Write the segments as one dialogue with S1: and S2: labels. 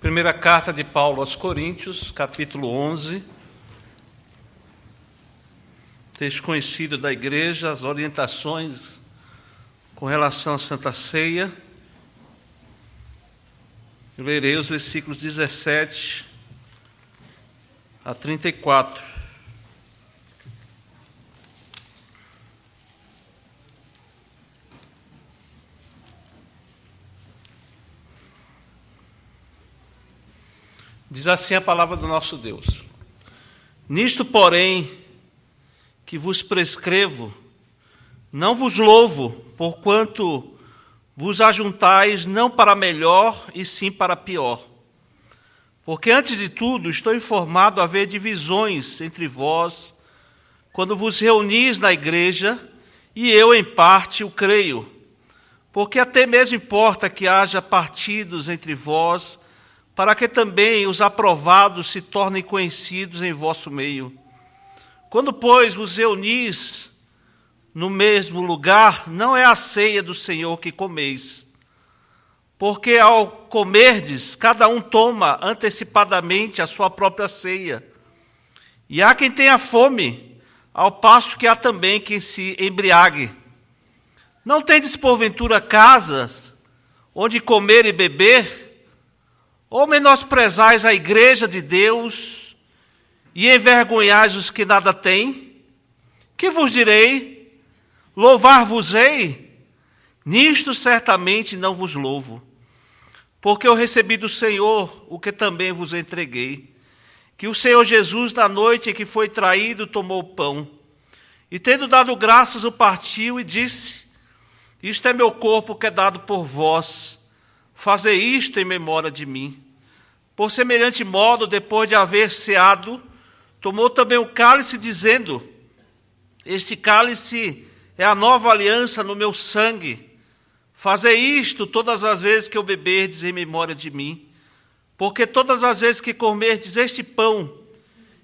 S1: Primeira carta de Paulo aos Coríntios, capítulo 11. Texto conhecido da igreja, as orientações com relação à Santa Ceia. Eu lerei os versículos 17 a 34. Diz assim a palavra do nosso Deus: Nisto, porém, que vos prescrevo, não vos louvo, porquanto vos ajuntais não para melhor, e sim para pior. Porque, antes de tudo, estou informado haver divisões entre vós, quando vos reunis na igreja, e eu, em parte, o creio. Porque até mesmo importa que haja partidos entre vós, para que também os aprovados se tornem conhecidos em vosso meio. Quando, pois, vos reunis no mesmo lugar, não é a ceia do Senhor que comeis. Porque ao comerdes, cada um toma antecipadamente a sua própria ceia. E há quem tenha fome, ao passo que há também quem se embriague. Não tendes porventura casas onde comer e beber? Ou menosprezais a igreja de Deus e envergonhais os que nada têm? Que vos direi? Louvar-vos-ei? Nisto certamente não vos louvo, porque eu recebi do Senhor o que também vos entreguei, que o Senhor Jesus, na noite em que foi traído, tomou o pão, e tendo dado graças, o partiu e disse: Isto é meu corpo que é dado por vós. Fazei isto em memória de mim. Por semelhante modo, depois de haver ceado, tomou também o cálice, dizendo: Este cálice é a nova aliança no meu sangue. Fazei isto todas as vezes que eu beberdes em memória de mim. Porque todas as vezes que comerdes este pão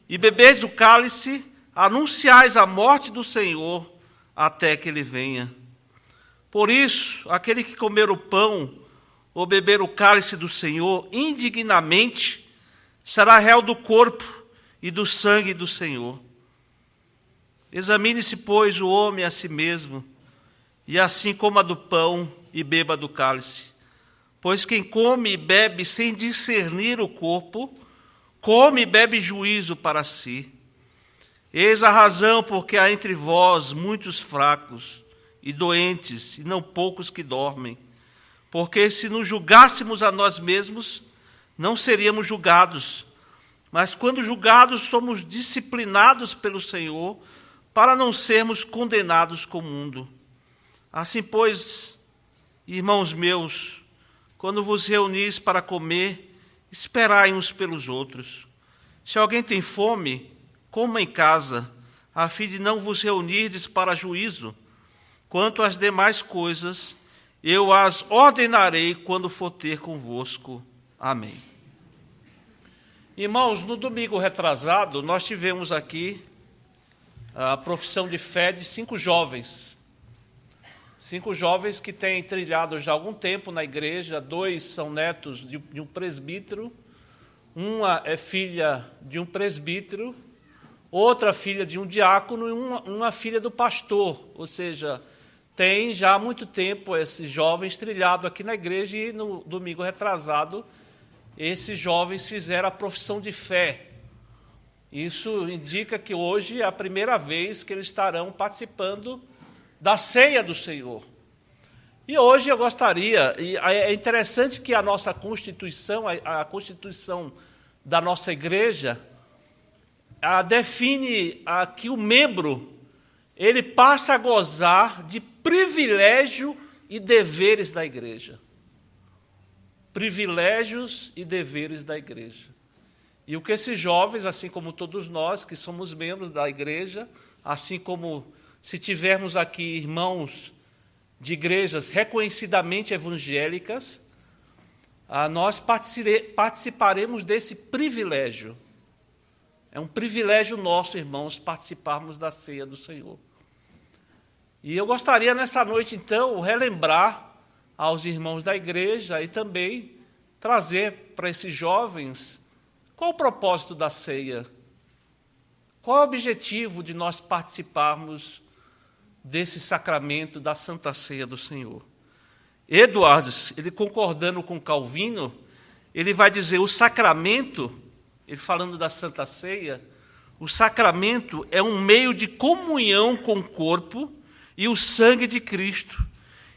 S1: e beberdes o cálice, anunciais a morte do Senhor até que ele venha. Por isso, aquele que comer o pão ou beber o cálice do Senhor indignamente, será réu do corpo e do sangue do Senhor. Examine-se, pois, o homem a si mesmo, e assim coma do pão e beba do cálice. Pois quem come e bebe sem discernir o corpo, come e bebe juízo para si. Eis a razão porque há entre vós muitos fracos e doentes, e não poucos que dormem. Porque se nos julgássemos a nós mesmos, não seríamos julgados. Mas quando julgados, somos disciplinados pelo Senhor, para não sermos condenados com o mundo. Assim, pois, irmãos meus, quando vos reunis para comer, esperai uns pelos outros. Se alguém tem fome, coma em casa, a fim de não vos reunirdes para juízo. Quanto às demais coisas, eu as ordenarei quando for ter convosco. Amém. Irmãos, no domingo retrasado, nós tivemos aqui a profissão de fé de 5 jovens. 5 jovens que têm trilhado já há algum tempo na igreja. 2 são netos de um presbítero, uma é filha de um presbítero, outra filha de um diácono e uma filha do pastor, ou seja, tem já há muito tempo esses jovens trilhados aqui na igreja, e no domingo retrasado, esses jovens fizeram a profissão de fé. Isso indica que hoje é a primeira vez que eles estarão participando da ceia do Senhor. E hoje eu gostaria, e é interessante que a nossa Constituição, a Constituição da nossa igreja, define que o membro, ele passa a gozar de privilégio e deveres da igreja. Privilégios e deveres da igreja. E o que esses jovens, assim como todos nós que somos membros da igreja, assim como se tivermos aqui irmãos de igrejas reconhecidamente evangélicas, nós participaremos desse privilégio. É um privilégio nosso, irmãos, participarmos da ceia do Senhor. E eu gostaria nessa noite, então, relembrar aos irmãos da igreja e também trazer para esses jovens qual o propósito da ceia. Qual é o objetivo de nós participarmos desse sacramento da Santa Ceia do Senhor? Edwards, ele concordando com Calvino, ele vai dizer, o sacramento, ele falando da Santa Ceia, o sacramento é um meio de comunhão com o corpo e o sangue de Cristo,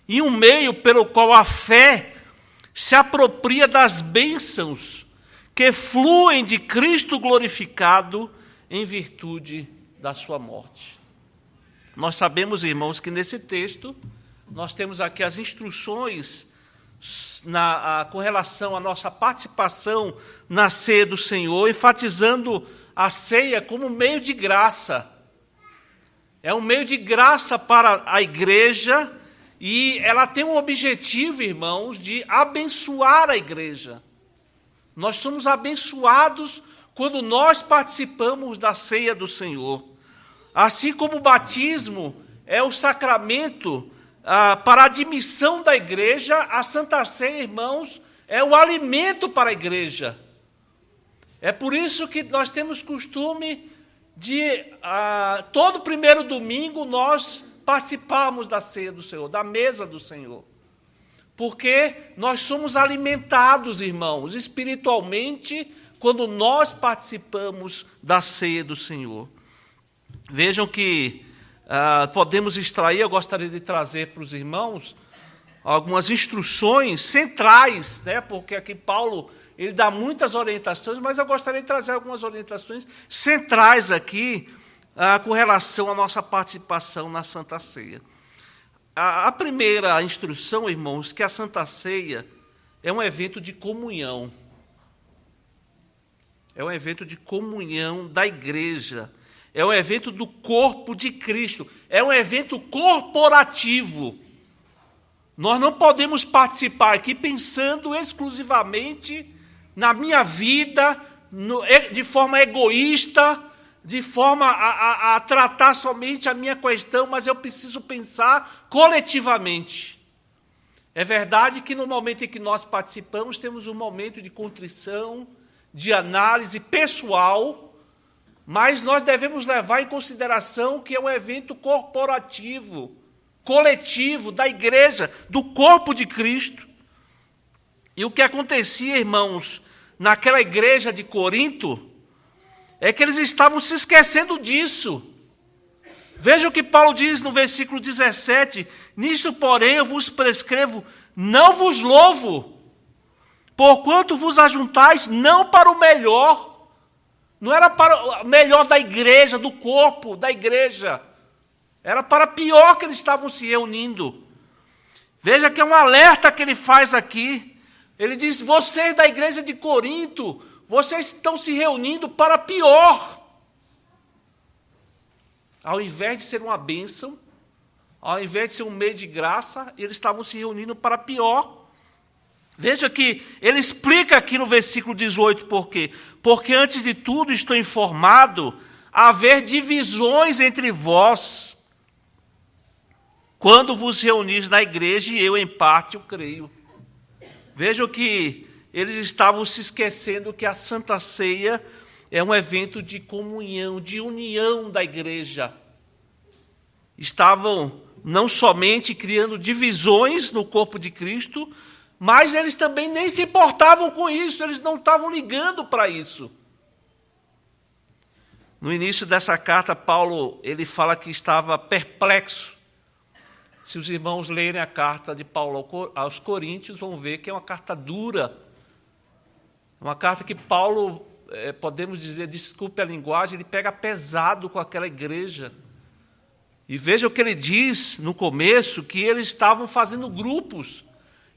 S1: e um meio pelo qual a fé se apropria das bênçãos que fluem de Cristo glorificado em virtude da sua morte. Nós sabemos, irmãos, que nesse texto nós temos aqui as instruções com relação à nossa participação na ceia do Senhor, enfatizando a ceia como meio de graça. É um meio de graça para a igreja e ela tem um objetivo, irmãos, de abençoar a igreja. Nós somos abençoados quando nós participamos da ceia do Senhor. Assim como o batismo é o sacramento para a admissão da igreja, a Santa Ceia, irmãos, é o alimento para a igreja. É por isso que nós temos costume de, todo primeiro domingo, nós participarmos da ceia do Senhor, da mesa do Senhor. Porque nós somos alimentados, irmãos, espiritualmente, quando nós participamos da ceia do Senhor. Vejam que podemos extrair, eu gostaria de trazer para os irmãos algumas instruções centrais, né? Porque aqui Paulo ele dá muitas orientações, mas eu gostaria de trazer algumas orientações centrais aqui com relação à nossa participação na Santa Ceia. A primeira instrução, irmãos, que a Santa Ceia é um evento de comunhão. É um evento de comunhão da igreja. É um evento do corpo de Cristo. É um evento corporativo. Nós não podemos participar aqui pensando exclusivamente na minha vida, de forma egoísta, de forma a tratar somente a minha questão, mas eu preciso pensar coletivamente. É verdade que no momento em que nós participamos, temos um momento de contrição, de análise pessoal, mas nós devemos levar em consideração que é um evento corporativo, coletivo, da igreja, do corpo de Cristo. E o que acontecia, irmãos, naquela igreja de Corinto, é que eles estavam se esquecendo disso. Veja o que Paulo diz no versículo 17, nisso, porém, eu vos prescrevo, não vos louvo, porquanto vos ajuntais não para o melhor, não era para o melhor da igreja, do corpo da igreja, era para pior que eles estavam se reunindo. Veja que é um alerta que ele faz aqui. Ele diz, vocês da igreja de Corinto, vocês estão se reunindo para pior. Ao invés de ser uma bênção, ao invés de ser um meio de graça, eles estavam se reunindo para pior. Veja que ele explica aqui no versículo 18 por quê. Porque antes de tudo estou informado a haver divisões entre vós, quando vos reunis na igreja, e eu em parte o creio. Vejam que eles estavam se esquecendo que a Santa Ceia é um evento de comunhão, de união da igreja. Estavam não somente criando divisões no corpo de Cristo, mas eles também nem se importavam com isso, eles não estavam ligando para isso. No início dessa carta, Paulo ele fala que estava perplexo. Se os irmãos lerem a carta de Paulo aos Coríntios, vão ver que é uma carta dura. Uma carta que Paulo, podemos dizer, desculpe a linguagem, ele pega pesado com aquela igreja. E veja o que ele diz no começo, que eles estavam fazendo grupos,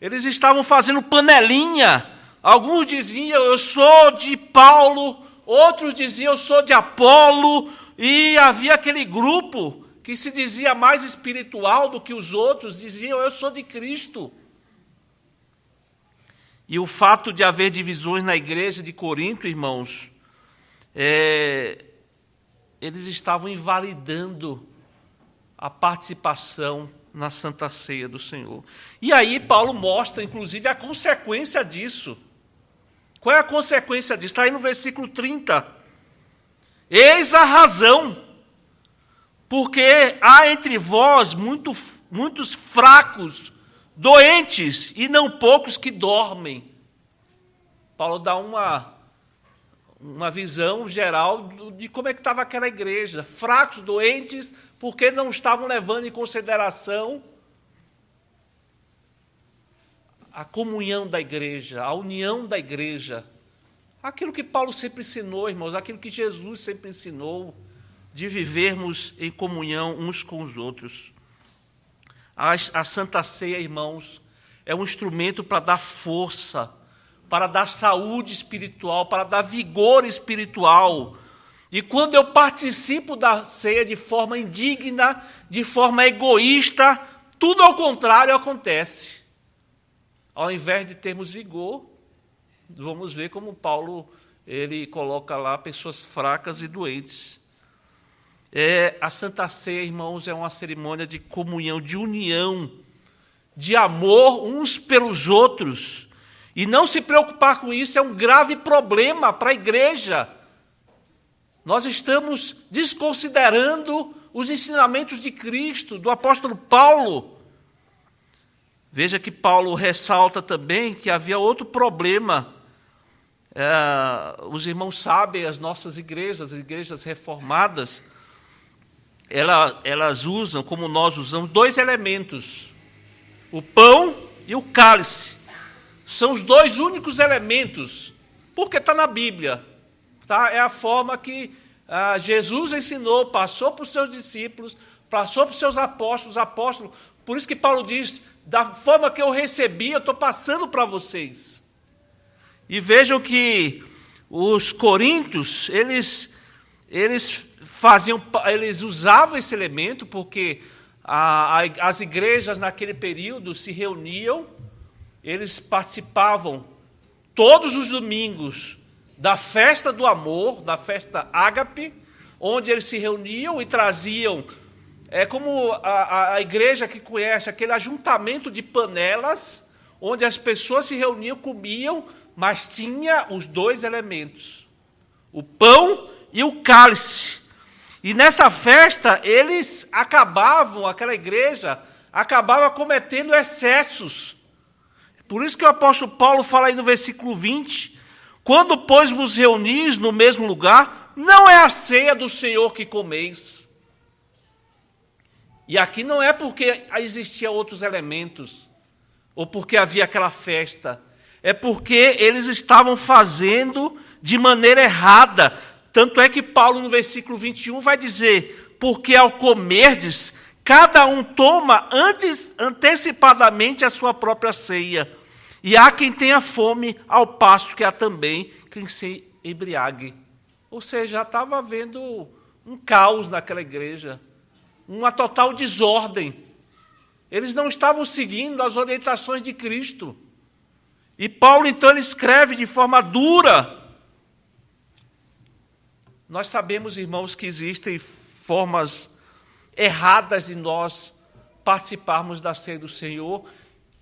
S1: eles estavam fazendo panelinha. Alguns diziam, eu sou de Paulo, outros diziam, eu sou de Apolo, e havia aquele grupo que se dizia mais espiritual do que os outros, diziam, eu sou de Cristo. E o fato de haver divisões na igreja de Corinto, irmãos, eles estavam invalidando a participação na Santa Ceia do Senhor. E aí Paulo mostra, inclusive, a consequência disso. Qual é a consequência disso? Está aí no versículo 30. Eis a razão, porque há entre vós muitos fracos, doentes, e não poucos que dormem. Paulo dá uma visão geral de como é que estava aquela igreja. Fracos, doentes, porque não estavam levando em consideração a comunhão da igreja, a união da igreja. Aquilo que Paulo sempre ensinou, irmãos, aquilo que Jesus sempre ensinou, de vivermos em comunhão uns com os outros. A Santa Ceia, irmãos, é um instrumento para dar força, para dar saúde espiritual, para dar vigor espiritual. E quando eu participo da ceia de forma indigna, de forma egoísta, tudo ao contrário acontece. Ao invés de termos vigor, vamos ver como Paulo ele coloca lá pessoas fracas e doentes. A Santa Ceia, irmãos, é uma cerimônia de comunhão, de união, de amor uns pelos outros. E não se preocupar com isso é um grave problema para a igreja. Nós estamos desconsiderando os ensinamentos de Cristo, do apóstolo Paulo. Veja que Paulo ressalta também que havia outro problema. Os irmãos sabem, as nossas igrejas, as igrejas reformadas, elas usam, como nós usamos, dois elementos: o pão e o cálice. São os dois únicos elementos, porque está na Bíblia. Tá? É a forma que Jesus ensinou, passou para os seus discípulos, passou para os seus apóstolos. Por isso que Paulo diz, da forma que eu recebi, eu estou passando para vocês. E vejam que os coríntios, eles usavam esse elemento, porque as igrejas naquele período se reuniam, eles participavam todos os domingos da festa do amor, da festa ágape, onde eles se reuniam e traziam, como a igreja que conhece, aquele ajuntamento de panelas, onde as pessoas se reuniam, comiam, mas tinha os dois elementos, o pão e o cálice. E nessa festa, aquela igreja acabava cometendo excessos. Por isso que o apóstolo Paulo fala aí no versículo 20, quando, pois, vos reunis no mesmo lugar, não é a ceia do Senhor que comeis. E aqui não é porque existiam outros elementos, ou porque havia aquela festa, é porque eles estavam fazendo de maneira errada. Tanto é que Paulo, no versículo 21, vai dizer, porque ao comerdes, cada um toma antecipadamente a sua própria ceia. E há quem tenha fome, ao passo que há também quem se embriague. Ou seja, já estava havendo um caos naquela igreja, uma total desordem. Eles não estavam seguindo as orientações de Cristo. E Paulo, então, ele escreve de forma dura. Nós sabemos, irmãos, que existem formas erradas de nós participarmos da ceia do Senhor,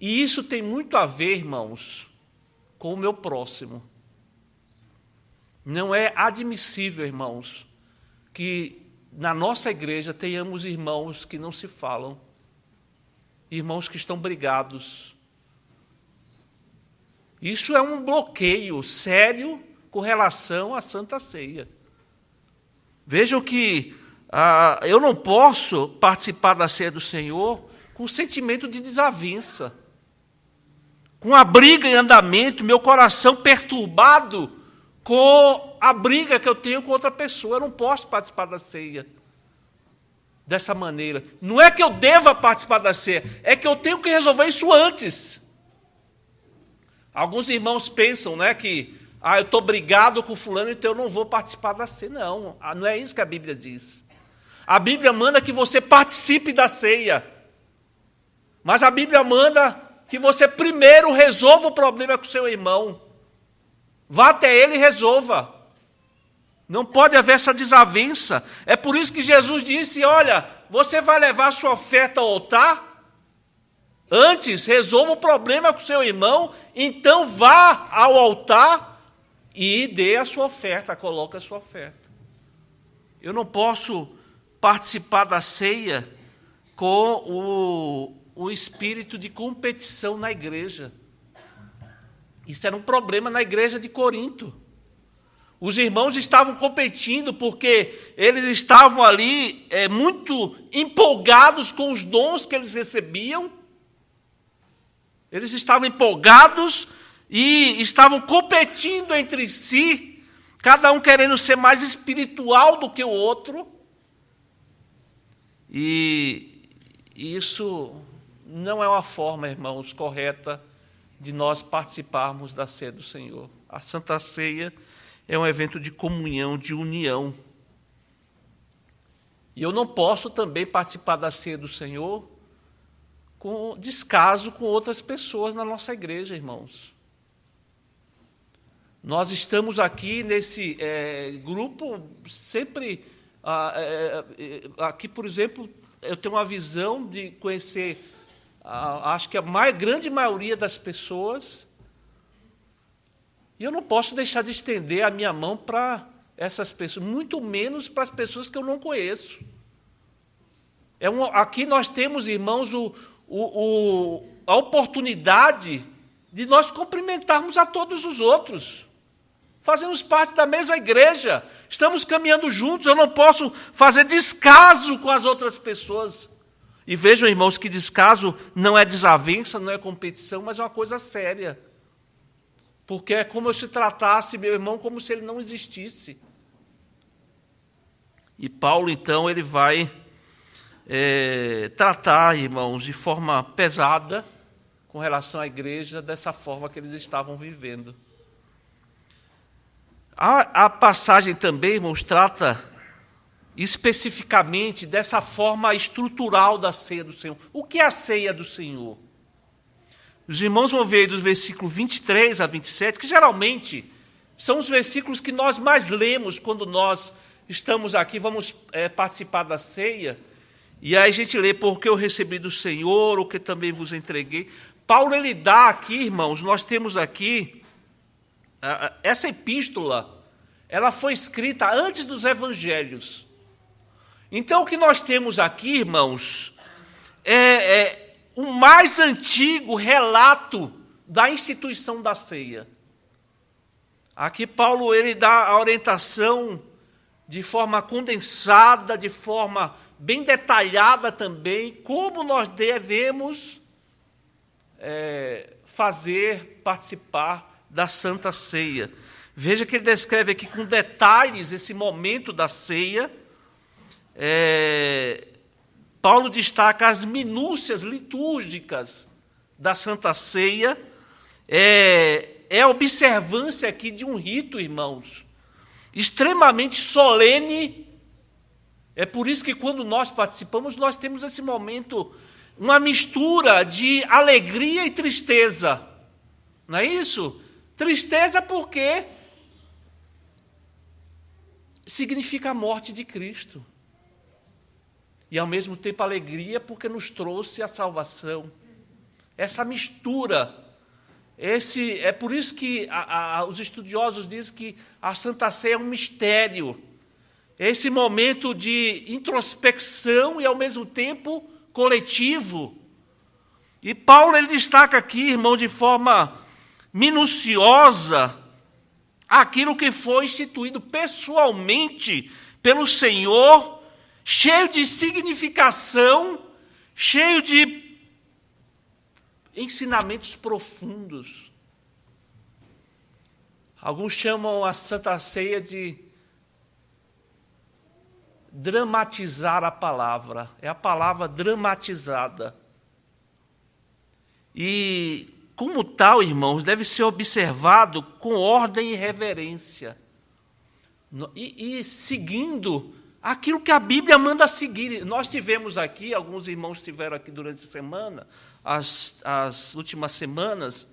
S1: e isso tem muito a ver, irmãos, com o meu próximo. Não é admissível, irmãos, que na nossa igreja tenhamos irmãos que não se falam, irmãos que estão brigados. Isso é um bloqueio sério com relação à Santa Ceia. Vejam que eu não posso participar da ceia do Senhor com sentimento de desavença, com a briga em andamento, meu coração perturbado com a briga que eu tenho com outra pessoa. Eu não posso participar da ceia dessa maneira. Não é que eu deva participar da ceia, é que eu tenho que resolver isso antes. Alguns irmãos pensam, que eu estou brigado com fulano, então eu não vou participar da ceia. Não, não é isso que a Bíblia diz. A Bíblia manda que você participe da ceia. Mas a Bíblia manda que você primeiro resolva o problema com o seu irmão. Vá até ele e resolva. Não pode haver essa desavença. É por isso que Jesus disse, olha, você vai levar a sua oferta ao altar? Antes, resolva o problema com o seu irmão, então vá ao altar e dê a sua oferta, coloque a sua oferta. Eu não posso participar da ceia com o espírito de competição na igreja. Isso era um problema na igreja de Corinto. Os irmãos estavam competindo porque eles estavam ali muito empolgados com os dons que eles recebiam. Eles estavam empolgados e estavam competindo entre si, cada um querendo ser mais espiritual do que o outro. E isso não é uma forma, irmãos, correta de nós participarmos da ceia do Senhor. A Santa Ceia é um evento de comunhão, de união. E eu não posso também participar da ceia do Senhor com descaso com outras pessoas na nossa igreja, irmãos. Nós estamos aqui nesse grupo sempre... aqui, por exemplo, eu tenho uma visão de conhecer, acho que a grande maioria das pessoas, e eu não posso deixar de estender a minha mão para essas pessoas, muito menos para as pessoas que eu não conheço. Aqui nós temos, irmãos, a oportunidade de nós cumprimentarmos a todos os outros. Fazemos parte da mesma igreja, estamos caminhando juntos, eu não posso fazer descaso com as outras pessoas. E vejam, irmãos, que descaso não é desavença, não é competição, mas é uma coisa séria. Porque é como se tratasse meu irmão como se ele não existisse. E Paulo, então, ele vai tratar, irmãos, de forma pesada com relação à igreja, dessa forma que eles estavam vivendo. A passagem também, irmãos, trata especificamente dessa forma estrutural da ceia do Senhor. O que é a ceia do Senhor? Os irmãos vão ver aí dos versículos 23 a 27, que geralmente são os versículos que nós mais lemos quando nós estamos aqui, vamos participar da ceia, e aí a gente lê, porque eu recebi do Senhor, o que também vos entreguei. Paulo, ele dá aqui, irmãos, nós temos aqui, essa epístola, ela foi escrita antes dos evangelhos. Então, o que nós temos aqui, irmãos, é o mais antigo relato da instituição da ceia. Aqui Paulo, ele dá a orientação de forma condensada, de forma bem detalhada também, como nós devemos participar da Santa Ceia. Veja que ele descreve aqui com detalhes esse momento da ceia. Paulo destaca as minúcias litúrgicas da Santa Ceia. É a observância aqui de um rito, irmãos, extremamente solene. É por isso que quando nós participamos, nós temos esse momento, uma mistura de alegria e tristeza. Não é isso? Tristeza porque significa a morte de Cristo. E, ao mesmo tempo, alegria porque nos trouxe a salvação. Essa mistura. É por isso que os estudiosos dizem que a Santa Ceia é um mistério. Esse momento de introspecção e, ao mesmo tempo, coletivo. E Paulo, ele destaca aqui, irmão, de forma minuciosa, aquilo que foi instituído pessoalmente pelo Senhor, cheio de significação, cheio de ensinamentos profundos. Alguns chamam a Santa Ceia de dramatizar a palavra. É a palavra dramatizada. E, como tal, irmãos, deve ser observado com ordem e reverência. E seguindo aquilo que a Bíblia manda seguir. Nós tivemos aqui, alguns irmãos estiveram aqui durante a semana, as últimas semanas,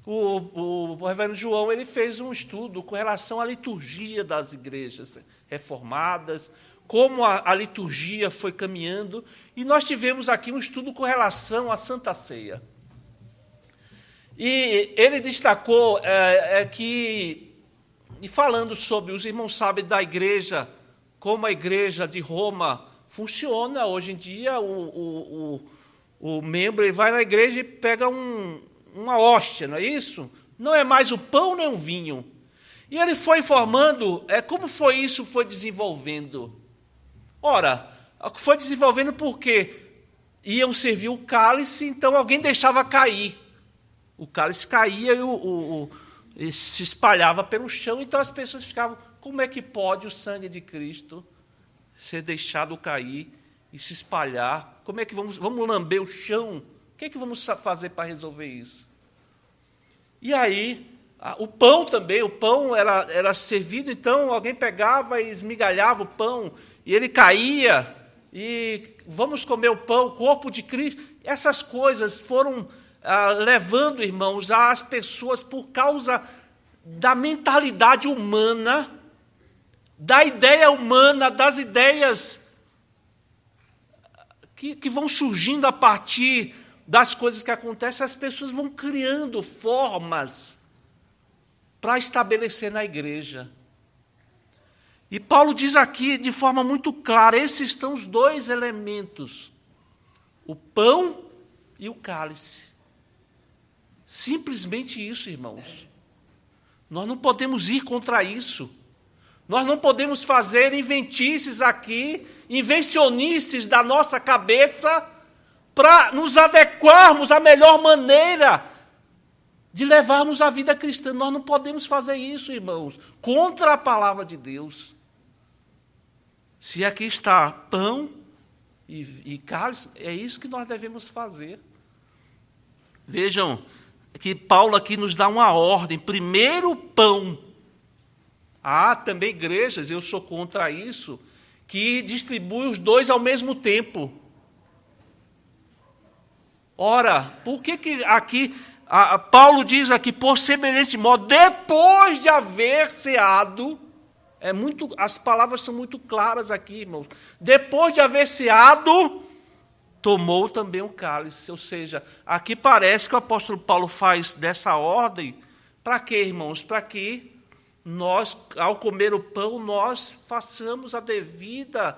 S1: o reverendo João, ele fez um estudo com relação à liturgia das igrejas reformadas, como a liturgia foi caminhando, e nós tivemos aqui um estudo com relação à Santa Ceia. E ele destacou que E falando sobre, os irmãos sabem da igreja, como a igreja de Roma funciona. Hoje em dia, o membro ele vai na igreja e pega uma hóstia, não é isso? Não é mais o pão nem o vinho. E ele foi informando como foi isso, foi desenvolvendo. Ora, foi desenvolvendo porque iam servir o cálice, então alguém deixava cair. O cálice caía e se espalhava pelo chão, então as pessoas ficavam, como é que pode o sangue de Cristo ser deixado cair e se espalhar? Como é que vamos lamber o chão? O que é que vamos fazer para resolver isso? E aí, o pão também, o pão era servido, então alguém pegava e esmigalhava o pão, e ele caía, e vamos comer o pão, o corpo de Cristo. Essas coisas foram levando, irmãos, as pessoas, por causa da mentalidade humana, da ideia humana, das ideias que vão surgindo a partir das coisas que acontecem, as pessoas vão criando formas para estabelecer na igreja. E Paulo diz aqui de forma muito clara, esses são os dois elementos, o pão e o cálice. Simplesmente isso, irmãos. Nós não podemos ir contra isso. Nós não podemos fazer inventices aqui, invencionices da nossa cabeça, para nos adequarmos à melhor maneira de levarmos a vida cristã. Nós não podemos fazer isso, irmãos, contra a palavra de Deus. Se aqui está pão e cálice, é isso que nós devemos fazer. Vejam que Paulo aqui nos dá uma ordem. Primeiro, pão. Há também igrejas, eu sou contra isso, que distribuem os dois ao mesmo tempo. Ora, por que aqui, Paulo diz aqui, por semelhante modo, depois de haver ceado, as palavras são muito claras aqui, irmãos, depois de haver ceado, tomou também o cálice. Ou seja, aqui parece que o apóstolo Paulo faz dessa ordem, para quê, irmãos? Para que nós, ao comer o pão, nós façamos a devida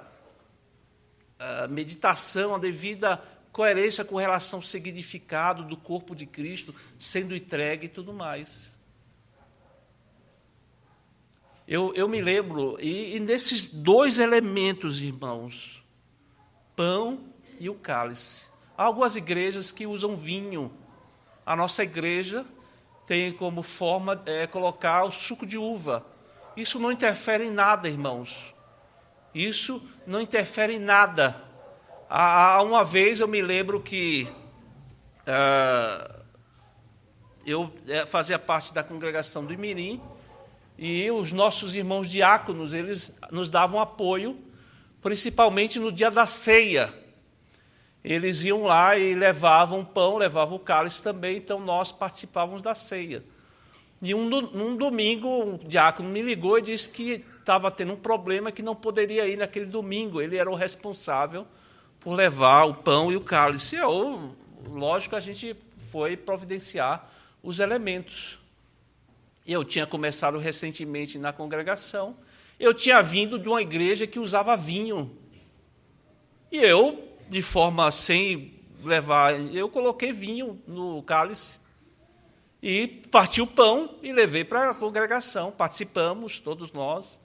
S1: meditação, a devida coerência com relação ao significado do corpo de Cristo sendo entregue e tudo mais. Eu me lembro, e nesses dois elementos, irmãos, pão e o cálice. Há algumas igrejas que usam vinho. A nossa igreja tem como forma colocar o suco de uva. Isso não interfere em nada, irmãos. Isso não interfere em nada. Há uma vez eu me lembro que eu fazia parte da congregação do Imirim, e os nossos irmãos diáconos, eles nos davam apoio, principalmente no dia da ceia. Eles iam lá e levavam o pão, levavam o cálice também, então nós participávamos da ceia. E num domingo, um diácono me ligou e disse que estava tendo um problema, que não poderia ir naquele domingo. Ele era o responsável por levar o pão e o cálice. Lógico, a gente foi providenciar os elementos. Eu tinha começado recentemente na congregação, eu tinha vindo de uma igreja que usava vinho. E eu, de forma sem levar, eu coloquei vinho no cálice e parti o pão e levei para a congregação. Participamos, todos nós.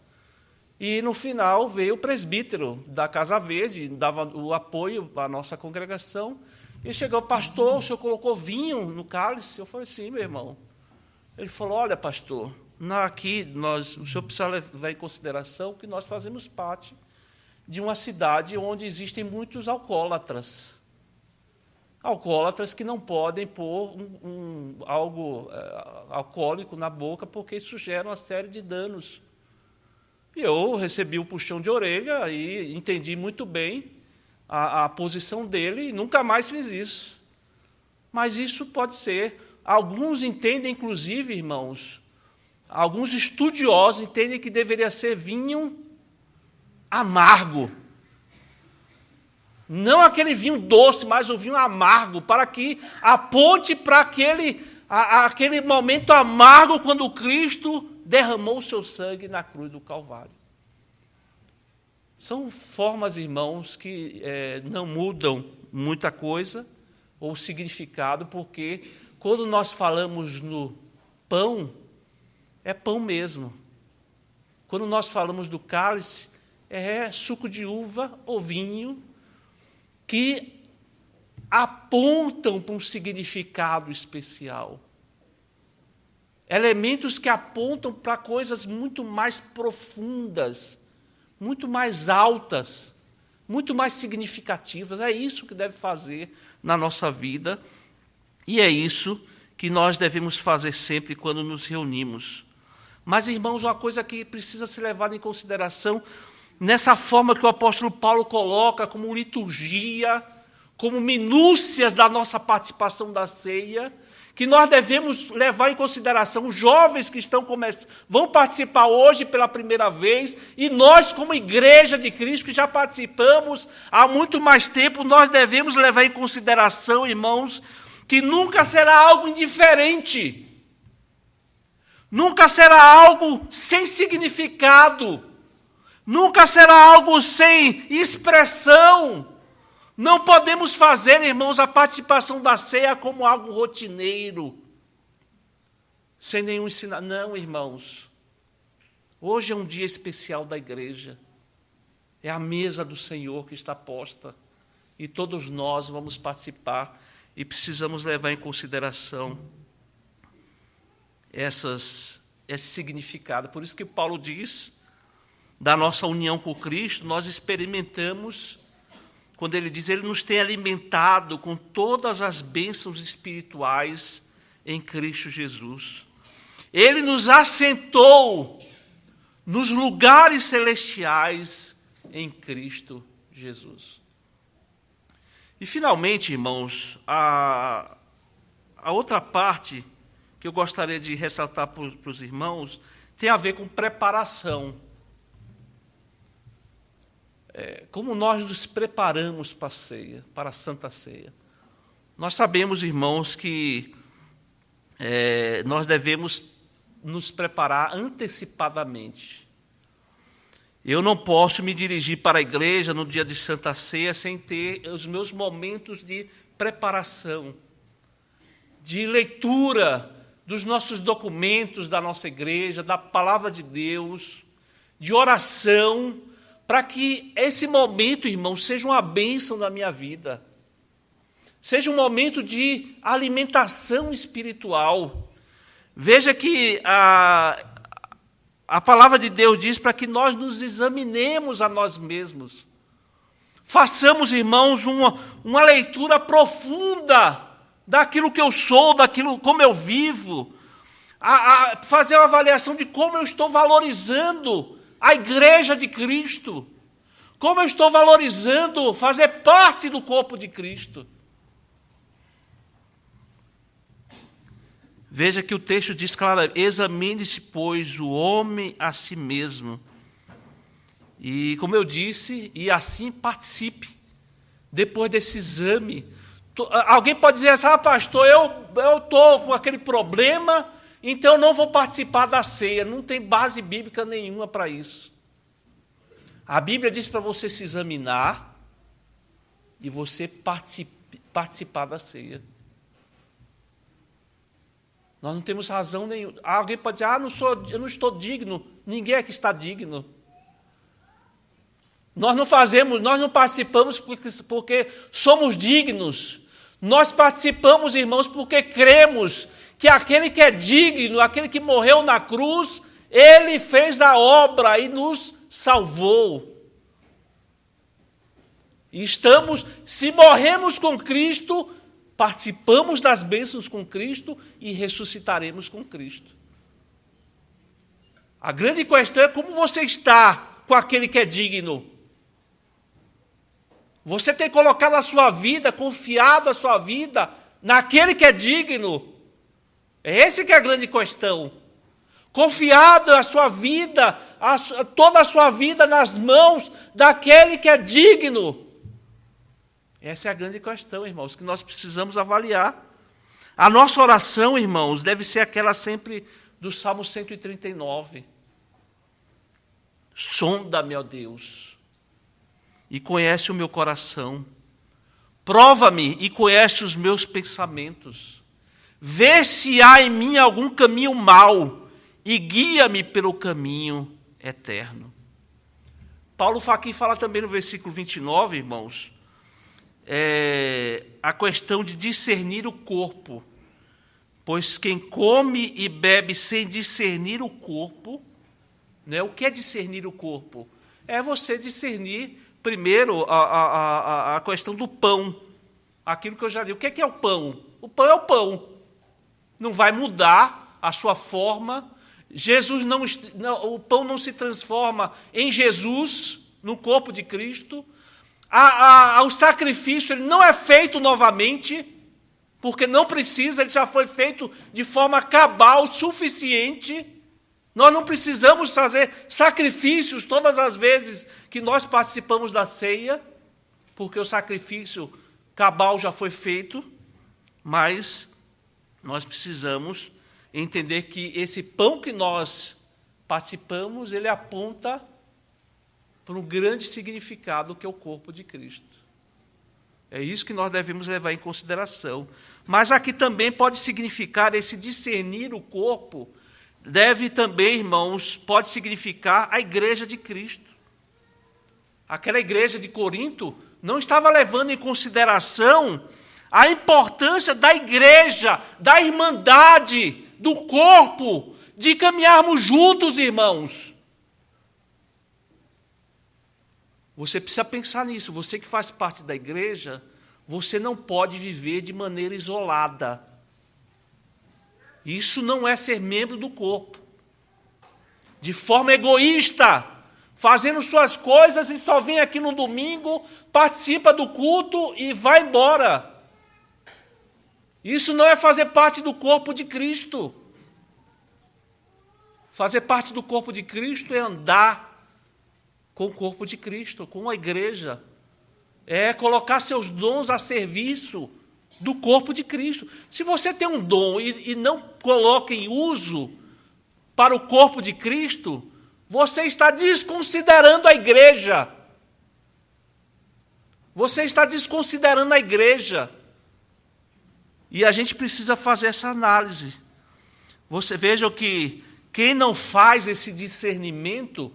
S1: E, no final, veio o presbítero da Casa Verde, dava o apoio à nossa congregação. E chegou: pastor, o senhor colocou vinho no cálice? Eu falei: sim, meu irmão. Ele falou: olha, pastor, aqui o senhor precisa levar em consideração que nós fazemos parte de uma cidade onde existem muitos alcoólatras. Alcoólatras que não podem pôr algo alcoólico na boca, porque isso gera uma série de danos. E eu recebi um puxão de orelha e entendi muito bem a posição dele e nunca mais fiz isso. Mas isso pode ser. Alguns entendem, inclusive, irmãos, alguns estudiosos entendem que deveria ser vinho amargo. Não aquele vinho doce, mas o vinho amargo, para que aponte para aquele momento amargo quando Cristo derramou o seu sangue na cruz do Calvário. São formas, irmãos, que não mudam muita coisa ou significado, porque quando nós falamos no pão, é pão mesmo. Quando nós falamos do cálice, é suco de uva ou vinho, que apontam para um significado especial. Elementos que apontam para coisas muito mais profundas, muito mais altas, muito mais significativas. É isso que deve fazer na nossa vida, e é isso que nós devemos fazer sempre quando nos reunimos. Mas, irmãos, uma coisa que precisa ser levada em consideração, nessa forma que o apóstolo Paulo coloca como liturgia, como minúcias da nossa participação da ceia, que nós devemos levar em consideração os jovens que vão participar hoje pela primeira vez, e nós, como igreja de Cristo, que já participamos há muito mais tempo, nós devemos levar em consideração, irmãos, que nunca será algo indiferente, nunca será algo sem significado, nunca será algo sem expressão. Não podemos fazer, irmãos, a participação da ceia como algo rotineiro, sem nenhum ensinamento. Não, irmãos. Hoje é um dia especial da igreja. É a mesa do Senhor que está posta. E todos nós vamos participar e precisamos levar em consideração esse significado. Por isso que Paulo diz, da nossa união com Cristo, nós experimentamos. Quando ele diz, ele nos tem alimentado com todas as bênçãos espirituais em Cristo Jesus. Ele nos assentou nos lugares celestiais em Cristo Jesus. E, finalmente, irmãos, a outra parte que eu gostaria de ressaltar para os irmãos tem a ver com preparação. Como nós nos preparamos para a ceia, para a Santa Ceia. Nós sabemos, irmãos, que nós devemos nos preparar antecipadamente. Eu não posso me dirigir para a igreja no dia de Santa Ceia sem ter os meus momentos de preparação, de leitura dos nossos documentos da nossa igreja, da palavra de Deus, de oração, para que esse momento, irmão, seja uma bênção na minha vida. Seja um momento de alimentação espiritual. Veja que a palavra de Deus diz para que nós nos examinemos a nós mesmos. Façamos, irmãos, uma leitura profunda daquilo que eu sou, daquilo como eu vivo. Fazer uma avaliação de como eu estou valorizando a igreja de Cristo, como eu estou valorizando fazer parte do corpo de Cristo. Veja que o texto diz claramente, examine-se, pois, o homem a si mesmo. E, como eu disse, e assim participe, depois desse exame. Alguém pode dizer assim, pastor, eu estou com aquele problema, então não vou participar da ceia. Não tem base bíblica nenhuma para isso. A Bíblia diz para você se examinar e você participar da ceia. Nós não temos razão nenhuma. Alguém pode dizer, eu não estou digno. Ninguém aqui está digno. Nós não participamos porque somos dignos. Nós participamos, irmãos, porque cremos que aquele que é digno, aquele que morreu na cruz, ele fez a obra e nos salvou. E se morremos com Cristo, participamos das bênçãos com Cristo e ressuscitaremos com Cristo. A grande questão é como você está com aquele que é digno. Você tem colocado a sua vida, confiado a sua vida naquele que é digno. É esse que é a grande questão. Confiado a sua vida, toda a sua vida nas mãos daquele que é digno. Essa é a grande questão, irmãos, que nós precisamos avaliar. A nossa oração, irmãos, deve ser aquela sempre do Salmo 139. Sonda-me, ó Deus, e conhece o meu coração. Prova-me e conhece os meus pensamentos. Vê se há em mim algum caminho mau e guia-me pelo caminho eterno. Paulo aqui fala também no versículo 29, irmãos, a questão de discernir o corpo. Pois quem come e bebe sem discernir o corpo, né? O que é discernir o corpo? É você discernir, primeiro, a questão do pão. Aquilo que eu já disse. O que é o pão? O pão é o pão. Não vai mudar a sua forma. O pão não se transforma em Jesus, no corpo de Cristo. O sacrifício ele não é feito novamente, porque não precisa, ele já foi feito de forma cabal, suficiente. Nós não precisamos fazer sacrifícios todas as vezes que nós participamos da ceia, porque o sacrifício cabal já foi feito, mas nós precisamos entender que esse pão que nós participamos, ele aponta para um grande significado que é o corpo de Cristo. É isso que nós devemos levar em consideração. Mas aqui também pode significar, esse discernir o corpo, deve também, irmãos, pode significar a igreja de Cristo. Aquela igreja de Corinto não estava levando em consideração a importância da igreja, da irmandade, do corpo, de caminharmos juntos, irmãos. Você precisa pensar nisso. Você que faz parte da igreja, você não pode viver de maneira isolada. Isso não é ser membro do corpo. De forma egoísta, fazendo suas coisas e só vem aqui no domingo, participa do culto e vai embora. Isso não é fazer parte do corpo de Cristo. Fazer parte do corpo de Cristo é andar com o corpo de Cristo, com a igreja. É colocar seus dons a serviço do corpo de Cristo. Se você tem um dom e não coloca em uso para o corpo de Cristo, você está desconsiderando a igreja. Você está desconsiderando a igreja. E a gente precisa fazer essa análise. Você veja que quem não faz esse discernimento,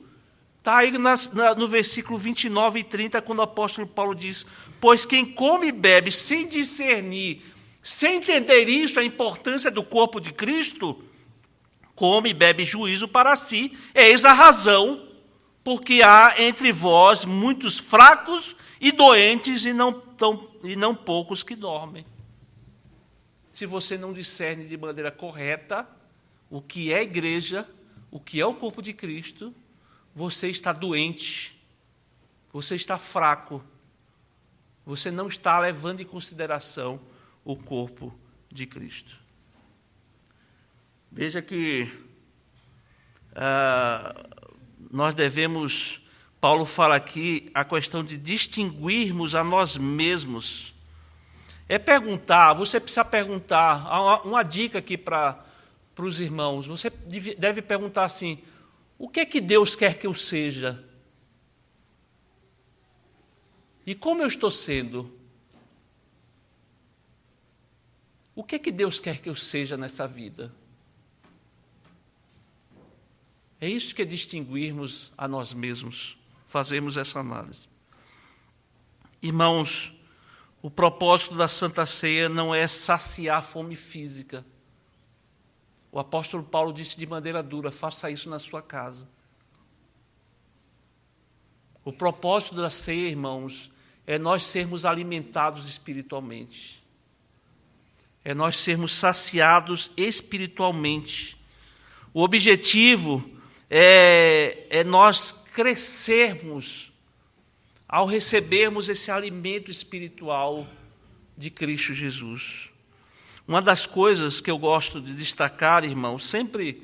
S1: está aí no versículo 29 e 30, quando o apóstolo Paulo diz: pois quem come e bebe sem discernir, sem entender isso, a importância do corpo de Cristo, come e bebe juízo para si. Eis a razão, porque há entre vós muitos fracos e doentes, e não poucos que dormem. Se você não discerne de maneira correta o que é a igreja, o que é o corpo de Cristo, você está doente, você está fraco, você não está levando em consideração o corpo de Cristo. Veja que nós devemos, Paulo fala aqui, a questão de distinguirmos a nós mesmos. É perguntar, você precisa perguntar, uma dica aqui para os irmãos, você deve perguntar assim: o que é que Deus quer que eu seja? E como eu estou sendo? O que é que Deus quer que eu seja nessa vida? É isso que é distinguirmos a nós mesmos, fazermos essa análise. Irmãos, o propósito da Santa Ceia não é saciar a fome física. O apóstolo Paulo disse de maneira dura: faça isso na sua casa. O propósito da ceia, irmãos, é nós sermos alimentados espiritualmente. É nós sermos saciados espiritualmente. O objetivo é nós crescermos ao recebermos esse alimento espiritual de Cristo Jesus. Uma das coisas que eu gosto de destacar, irmãos, sempre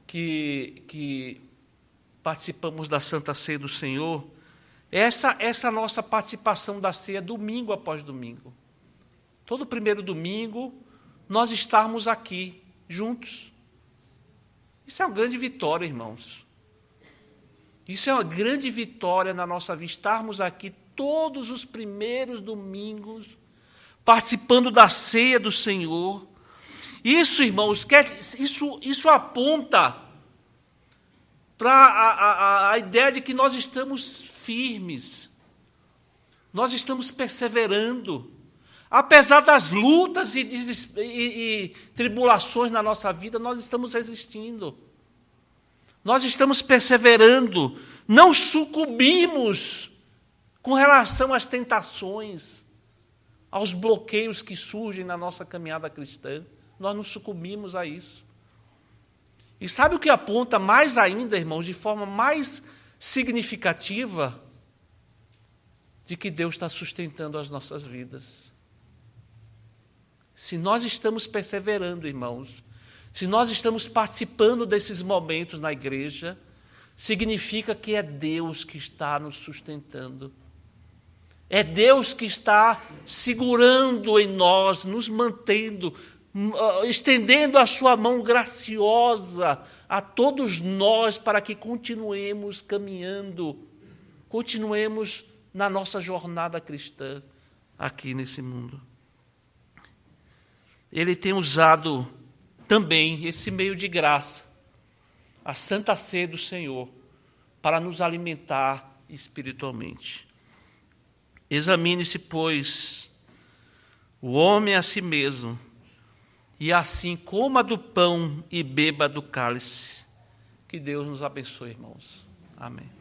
S1: que participamos da Santa Ceia do Senhor, é essa nossa participação da ceia domingo após domingo. Todo primeiro domingo, nós estarmos aqui, juntos. Isso é uma grande vitória, irmãos. Isso é uma grande vitória na nossa vida, estarmos aqui todos os primeiros domingos, participando da ceia do Senhor. Isso, irmãos, isso aponta para a ideia de que nós estamos firmes, nós estamos perseverando. Apesar das lutas e tribulações na nossa vida, nós estamos resistindo. Nós estamos perseverando, não sucumbimos com relação às tentações, aos bloqueios que surgem na nossa caminhada cristã. Nós não sucumbimos a isso. E sabe o que aponta mais ainda, irmãos, de forma mais significativa, de que Deus está sustentando as nossas vidas. Se nós estamos perseverando, irmãos, se nós estamos participando desses momentos na igreja, significa que é Deus que está nos sustentando. É Deus que está segurando em nós, nos mantendo, estendendo a sua mão graciosa a todos nós para que continuemos caminhando, continuemos na nossa jornada cristã aqui nesse mundo. Ele tem usado também esse meio de graça, a Santa Ceia do Senhor, para nos alimentar espiritualmente. Examine-se, pois, o homem a si mesmo, e assim coma do pão e beba do cálice. Que Deus nos abençoe, irmãos. Amém.